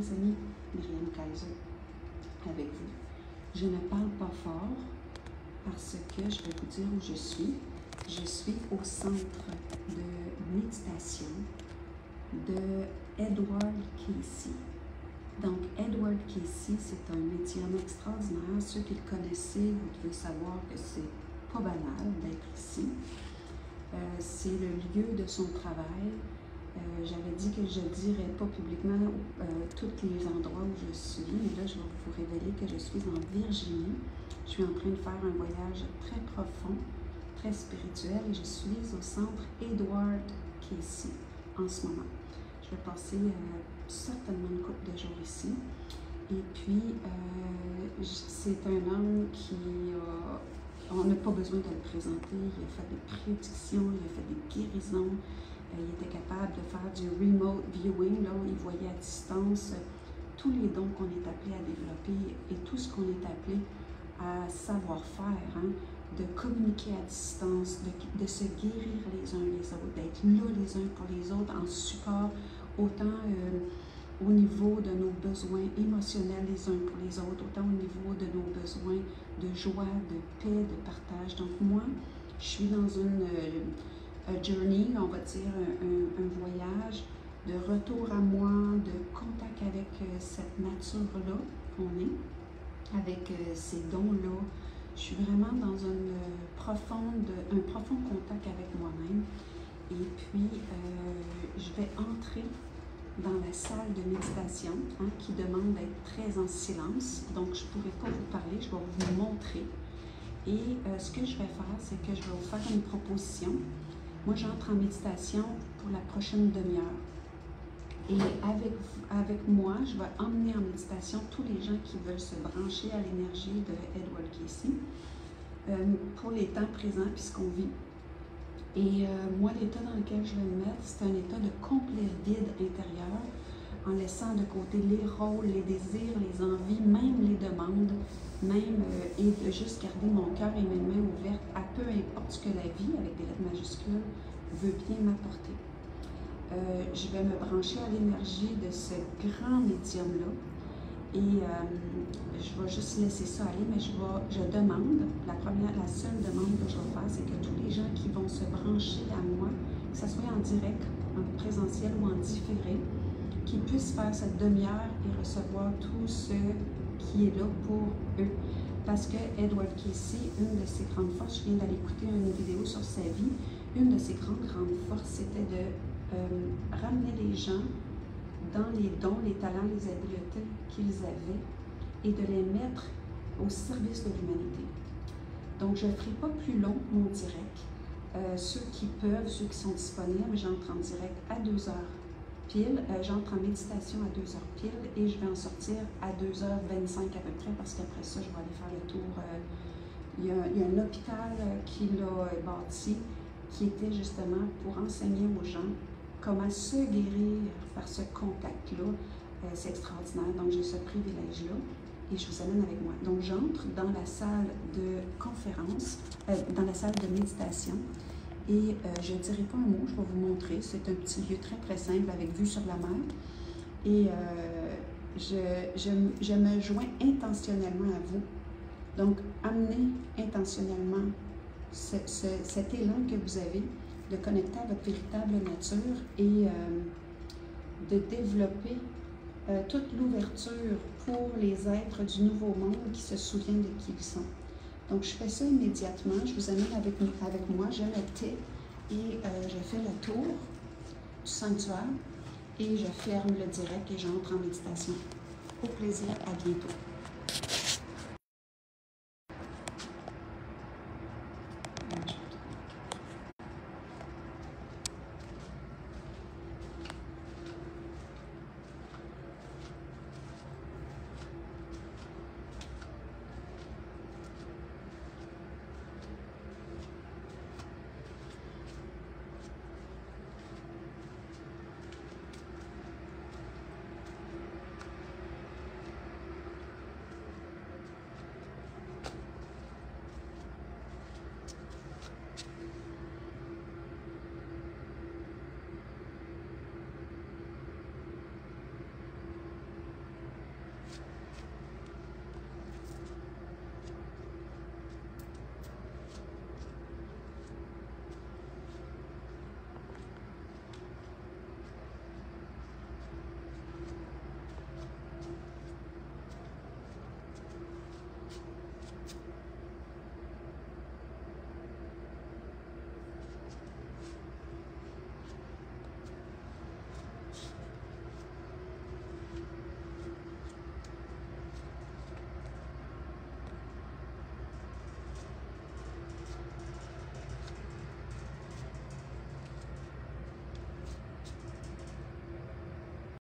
mes amis, Myriam Kaiser avec vous. Je ne parle pas fort parce que je vais vous dire où je suis. Je suis au centre de méditation de Edward Cayce. Donc, Edward Cayce, c'est un médium extraordinaire. Ceux qui le connaissez, vous devez savoir que c'est pas banal d'être ici. C'est le lieu de son travail. J'avais dit que je ne dirais pas publiquement tous les endroits où je suis, mais là, je vais vous révéler que je suis en Virginie. Je suis en train de faire un voyage très profond, très spirituel, et je suis au centre Edward Cayce en ce moment. Je vais passer certainement une couple de jours ici. Et puis, c'est un homme qui on n'a pas besoin de le présenter. Il a fait des prédictions, il a fait des guérisons. Il était capable de faire du remote viewing, là où il voyait à distance tous les dons qu'on est appelé à développer et tout ce qu'on est appelé à savoir faire, hein, de communiquer à distance, de se guérir les uns les autres, d'être là les uns pour les autres en support, autant au niveau de nos besoins émotionnels les uns pour les autres, autant au niveau de nos besoins de joie, de paix, de partage. Donc moi, je suis dans une journey, on va dire un voyage de retour à moi, de contact avec cette nature-là qu'on est, avec ces dons-là. Je suis vraiment dans un profond contact avec moi-même. Et puis, je vais entrer dans la salle de méditation, hein, qui demande d'être très en silence. Donc, je ne pourrai pas vous parler, je vais vous montrer. Et ce que je vais faire, c'est que je vais vous faire une proposition. Moi, j'entre en méditation pour la prochaine demi-heure. Et avec moi, je vais emmener en méditation tous les gens qui veulent se brancher à l'énergie de Edward Cayce pour les temps présents puisqu'on vit. Et moi, l'état dans lequel je vais me mettre, c'est un état de complet vide intérieur, en laissant de côté les rôles, les désirs, les envies, même les demandes, même et de juste garder mon cœur et mes mains ouvertes à peu importe ce que la vie, avec des lettres majuscules, veut bien m'apporter. Je vais me brancher à l'énergie de ce grand médium-là et je vais juste laisser ça aller, mais je demande, la seule demande que je vais faire, c'est que tous les gens qui vont se brancher à moi, que ce soit en direct, en présentiel ou en différé, qu'ils puissent faire cette demi-heure et recevoir tout ce qui est là pour eux. Parce que Edward Cayce, une de ses grandes forces, je viens d'aller écouter une vidéo sur sa vie, une de ses grandes forces, c'était de ramener les gens dans les dons, les talents, les habiletés qu'ils avaient et de les mettre au service de l'humanité. Donc, je ne ferai pas plus long mon direct. Ceux qui peuvent, ceux qui sont disponibles, j'entre en direct à 2h pile. J'entre en méditation à 2h pile et je vais en sortir à 2h25 à peu près parce qu'après ça, je vais aller faire le tour. Il y a un hôpital qui l'a bâti qui était justement pour enseigner aux gens comment se guérir par ce contact-là. C'est extraordinaire. Donc, j'ai ce privilège-là et je vous amène avec moi. Donc, j'entre dans la salle de conférence, dans la salle de méditation et je ne dirai pas un mot, je vais vous montrer. C'est un petit lieu très, très simple avec vue sur la mer. Et je me joins intentionnellement à vous. Donc, amenez intentionnellement cet élan que vous avez de connecter à votre véritable nature et de développer toute l'ouverture pour les êtres du nouveau monde qui se souviennent de qui ils sont. Donc, je fais ça immédiatement. Je vous amène avec moi. Je le tais et je fais le tour du sanctuaire et je ferme le direct et j'entre en méditation. Au plaisir, à bientôt.